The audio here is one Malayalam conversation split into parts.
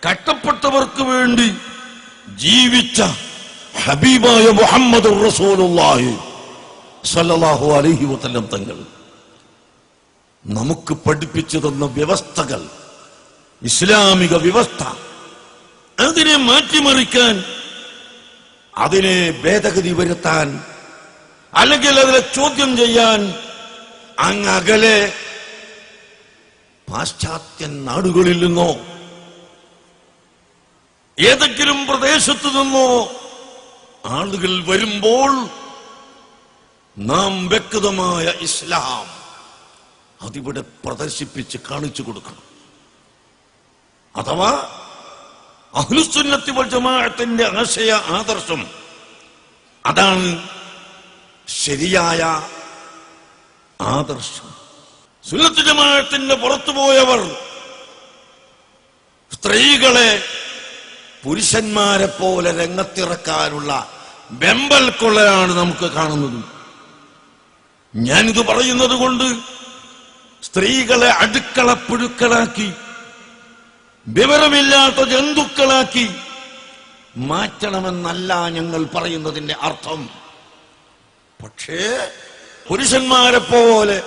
കഷ്ടപ്പെട്ടവർക്ക് വേണ്ടി ജീവിച്ച ഹബീബായ മുഹമ്മദ് റസൂലുള്ളാഹി സ്വല്ലല്ലാഹു അലൈഹി വസല്ലം തങ്ങൾ നമുക്ക് പഠിപ്പിച്ചു തന്ന വ്യവസ്ഥകൾ, ഇസ്ലാമിക വ്യവസ്ഥ, അതിനെ മാറ്റിമറിക്കാൻ, അതിനെ ഭേദഗതി വരുത്താൻ, അല്ലെങ്കിൽ അതിനെ ചോദ്യം ചെയ്യാൻ അങ്ങകലെ പാശ്ചാത്യ നാടുകളിൽ നിന്നോ ഏതെങ്കിലും പ്രദേശത്തു നിന്നോ ആളുകൾ വരുമ്പോൾ നാം വ്യക്തമായ ഇസ്ലാം അതിവിടെ പ്രദർശിപ്പിച്ച് കാണിച്ചു കൊടുക്കണം. അഥവാ അഹ്ലുസുന്നത്തി വൽ ജമാഅത്തിന്റെ ആശയ ആദർശം അതാണ് ശരിയായ ആദർശം. സുന്നത്ത് ജമാഅത്തിന്റെ പുറത്തുപോയവർ സ്ത്രീകളെ പുരുഷന്മാരെ പോലെ രംഗത്തിറക്കാനുള്ള വെമ്പൽ കൊള്ളയാണ് നമുക്ക് കാണുന്നത്. ഞാനിത് പറയുന്നത് കൊണ്ട് സ്ത്രീകളെ അടുക്കള പുഴുക്കളാക്കി, വിവരമില്ലാത്ത ജന്തുക്കളാക്കി മാറ്റണമെന്നല്ല ഞങ്ങൾ പറയുന്നതിന്റെ അർത്ഥം. പക്ഷേ പുരുഷന്മാരെ പോലെ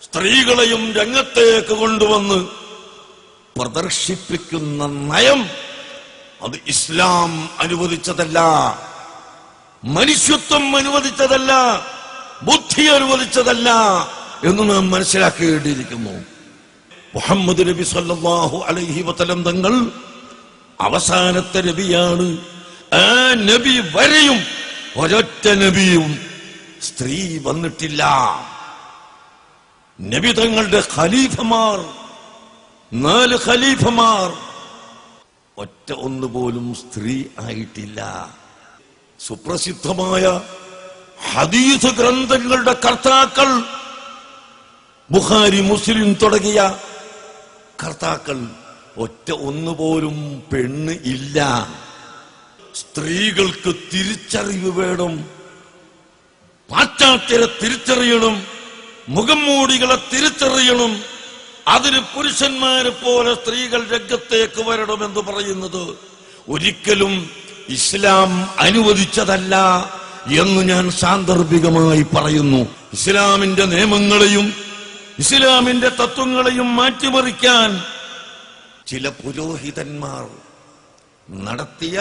സ്ത്രീകളെയും രംഗത്തേക്ക് കൊണ്ടുവന്ന് പ്രദർശിപ്പിക്കുന്ന നയം അത് ഇസ്ലാം അനുവദിച്ചതല്ല, മനുഷ്യത്വം അനുവദിച്ചതല്ല, ബുദ്ധി അനുവദിച്ചതല്ല എന്ന് നാം മനസ്സിലാക്കേണ്ടിയിരിക്കുന്നു. മുഹമ്മദ് നബി സല്ലല്ലാഹു അലൈഹി വസല്ലം തങ്ങൾ അവസാനത്തെ നബിയാണ്. ആ നബി വരെയും ഒരൊറ്റ നബിയും സ്ത്രീ വന്നിട്ടില്ല. നബി തങ്ങളുടെ ഖലീഫമാർ, 4 ഖലീഫമാർ, ഒറ്റ ഒന്നുപോലും സ്ത്രീ ആയിട്ടില്ല. സുപ്രസിദ്ധമായ ഹദീസ് ഗ്രന്ഥങ്ങളുടെ കർത്താക്കൾ, ബുഖാരി, മുസ്ലിം തുടങ്ങിയ കർത്താക്കൾ, ഒറ്റ ഒന്നുപോലും പെണ്ണ് ഇല്ല. സ്ത്രീകൾക്ക് തിരിച്ചറിവ് വേണം, പാശ്ചാത്യരെ തിരിച്ചറിയണം, മുഖം മൂടികളെ തിരിച്ചറിയണം. അതിന് പുരുഷന്മാരെ പോലെ സ്ത്രീകൾ രംഗത്തേക്ക് വരണമെന്ന് പറയുന്നത് ഒരിക്കലും ഇസ്ലാം അനുവദിച്ചതല്ല എന്ന് ഞാൻ സാന്ദർഭികമായി പറയുന്നു. ഇസ്ലാമിന്റെ നിയമങ്ങളെയും ഇസ്ലാമിന്റെ തത്വങ്ങളെയും മാറ്റിമറിക്കാൻ ചില പുരോഹിതന്മാർ നടത്തിയ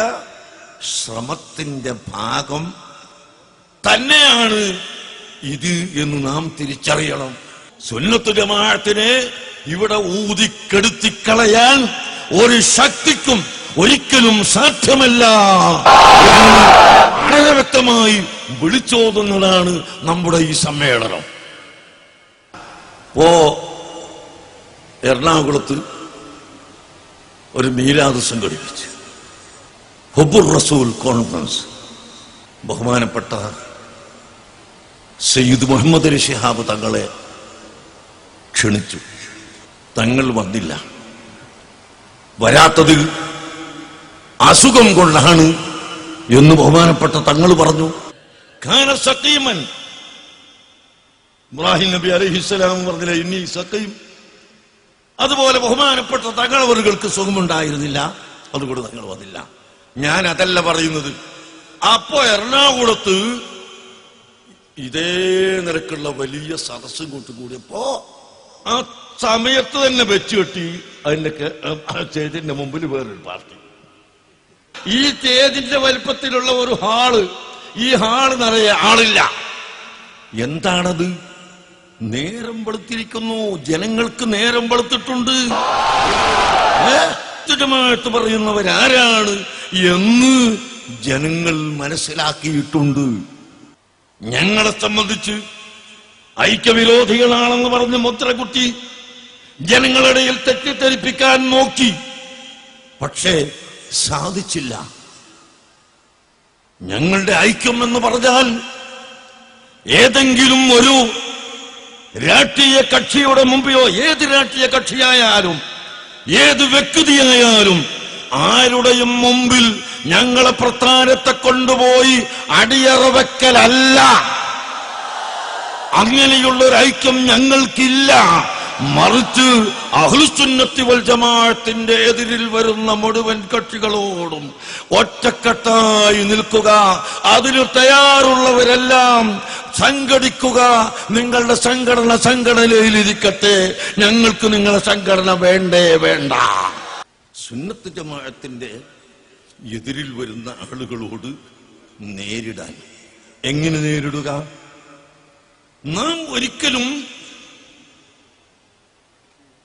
ശ്രമത്തിന്റെ ഭാഗം തന്നെയാണ് ഇത് എന്ന് നാം തിരിച്ചറിയണം. സുന്നത്ത് ജമാഅത്തിനെ ഇവിടെ ഊതിക്കെടുത്തിക്കളയാൻ ഒരു ശക്തിക്കും ഒരിക്കലും സാധ്യമല്ല വളരെ വ്യക്തമായി വിളിച്ചോതുന്നതാണ് നമ്മുടെ ഈ സമ്മേളനം. എറണാകുളത്ത് ഒരു മീലാദ് സംഘടിപ്പിച്ച് ഹുബ്ബുർ റസൂൽ കോൺഫറൻസ് ബഹുമാനപ്പെട്ട സയ്യിദ് മുഹമ്മദ് അലി ശിഹാബ് തങ്ങളെ ക്ഷണിച്ചു. തങ്ങൾ വന്നില്ല. വരാത്തത് അസുഖം കൊണ്ടാണ് എന്ന് ബഹുമാനപ്പെട്ട തങ്ങൾ പറഞ്ഞു. ഖാന സഖീമൻ, ഇബ്രാഹിം നബി അലൈഹിസ്സലാം പറഞ്ഞില്ല ഇന്നി സഖീം. അതുപോലെ ബഹുമാനപ്പെട്ട തങ്ങളവർക്ക് സുഖമുണ്ടായിരുന്നില്ല, അതുകൊണ്ട് തങ്ങൾ വന്നില്ല. ഞാൻ അതല്ല പറയുന്നത്. അപ്പോ എറണാകുളത്ത് ഇതേ നിരക്കുള്ള വലിയ സദസ്സും കൂട്ടിക്കൂടിയപ്പോ ആ സമയത്ത് തന്നെ വെച്ചുകെട്ടി അതിന്റെ സ്റ്റേജിന്റെ മുമ്പിൽ വേറൊരു പാർട്ടി. ഈ സ്റ്റേജിന്റെ വലിപ്പത്തിലുള്ള ഒരു ഹാള്, ഈ ഹാള് നിറയെ ആളില്ല. എന്താണത്? നേരം വെളുത്തിരിക്കുന്നു, ജനങ്ങൾക്ക് നേരം വെളുത്തിട്ടുണ്ട്. ജമാഅത്ത് പറയുന്നവരാരാണ് എന്ന് ജനങ്ങൾ മനസ്സിലാക്കിയിട്ടുണ്ട്. ഞങ്ങളെ സംബന്ധിച്ച് ഐക്യവിരോധികളാണെന്ന് പറഞ്ഞ് മുദ്രകുത്തി ജനങ്ങളിടയിൽ തെറ്റിദ്ധരിപ്പിക്കാൻ നോക്കി, പക്ഷേ സാധിച്ചില്ല. ഞങ്ങളുടെ ഐക്യം എന്ന് പറഞ്ഞാൽ ഏതെങ്കിലും ഒരു രാഷ്ട്രീയ കക്ഷിയുടെ മുമ്പിലോ, ഏത് രാഷ്ട്രീയ കക്ഷിയായാലും ഏത് വ്യക്തിയായാലും ആരുടെയും മുമ്പിൽ ഞങ്ങളെ പ്രസ്ഥാനത്തെ കൊണ്ടുപോയി അടിയറ വെക്കലല്ല. അങ്ങനെയുള്ളൊരു ഐക്യം ഞങ്ങൾക്കില്ല. മറിച്ച് അഹ്ലുസുന്നത്തി വൽ ജമാഅത്തിന്റെ എതിരിൽ വരുന്ന മുഴുവൻ കക്ഷികളോടും ഒറ്റക്കെട്ടായി നിൽക്കുക. അതിന് തയ്യാറുള്ളവരെല്ലാം സംഘടിക്കുക. നിങ്ങളുടെ സംഘടനയിലിരിക്കട്ടെ, ഞങ്ങൾക്ക് നിങ്ങളുടെ സംഘടന വേണ്ടേ വേണ്ട. സുന്നത്ത് ജമാഅത്തിന്റെ എതിരിൽ വരുന്ന ആളുകളോട് നേരിടാൻ എങ്ങനെ നേരിടുക? നാം ഒരിക്കലും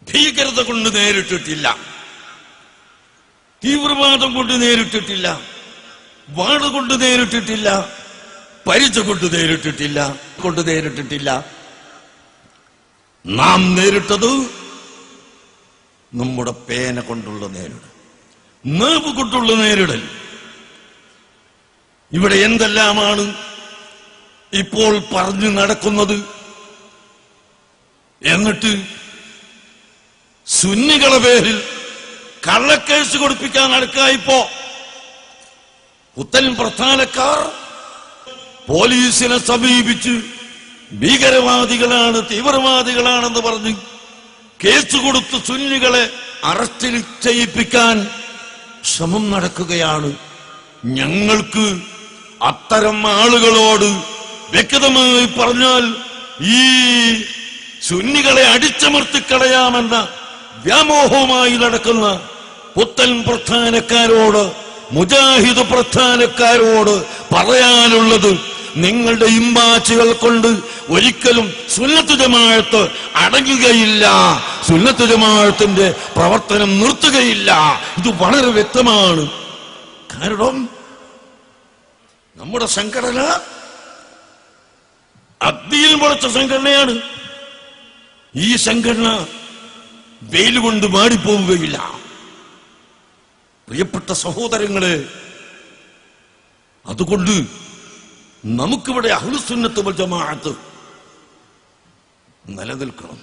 ഭീകരത കൊണ്ട് നേരിട്ടിട്ടില്ല, തീവ്രവാദം കൊണ്ട് നേരിട്ടിട്ടില്ല, വാട് കൊണ്ട് നേരിട്ടിട്ടില്ല, പരിച കൊണ്ട് നേരിട്ടിട്ടില്ല. നാം നേരിട്ടത് നമ്മുടെ പേന കൊണ്ടുള്ള നേരിടൽ, നേവ് കൊണ്ടുള്ള നേരിടൽ. ഇവിടെ എന്തെല്ലാമാണ് ഇപ്പോൾ പറഞ്ഞു നടക്കുന്നത്. എന്നിട്ട് സുന്നികളെ പേരിൽ കള്ളക്കേസ് കൊടുപ്പിക്കാൻ നടക്കായിപ്പോ പുത്തൻ പ്രസ്ഥാനക്കാർ പോലീസിനെ സമീപിച്ച് ഭീകരവാദികളാണ്, തീവ്രവാദികളാണെന്ന് പറഞ്ഞ് കേസ് കൊടുത്ത് സുന്നികളെ അറസ്റ്റ് ചെയ്യിപ്പിക്കാൻ ശ്രമം നടക്കുകയാണ്. ഞങ്ങൾക്ക് അത്തരം ആളുകളോട് വ്യക്തമായി പറഞ്ഞാൽ ഈ സുന്നികളെ അടിച്ചമർത്തിക്കളയാമെന്ന വ്യാമോഹവുമായി നടക്കുന്ന പുത്തൻ പ്രസ്ഥാനക്കാരോട്, മുജാഹിദ് പ്രസ്ഥാനക്കാരോട് പറയാനുള്ളത്, നിങ്ങളുടെ ഇമ്പാച്ചുകൾ കൊണ്ട് ഒരിക്കലും സുന്നത്ത് ജമാഅത്ത് അടങ്ങുകയില്ല, സുന്നത്ത് ജമാഅത്തിന്റെ പ്രവർത്തനം നിർത്തുകയില്ല. ഇത് വളരെ വ്യക്തമാണ്. കാരണം നമ്മുടെ സംഘടന അഗ്നിയിൽ മുളച്ച സംഘടനയാണ്. ഈ സംഘടന വെയിലുകൊണ്ട് മാടിപ്പോവുകയില്ല. പ്രിയപ്പെട്ട സഹോദരങ്ങളെ, അതുകൊണ്ട് നമുക്കിവിടെ അഹ്ലുസുന്നത്ത് വൽ ജമാഅത്ത് നിലനിൽക്കണം.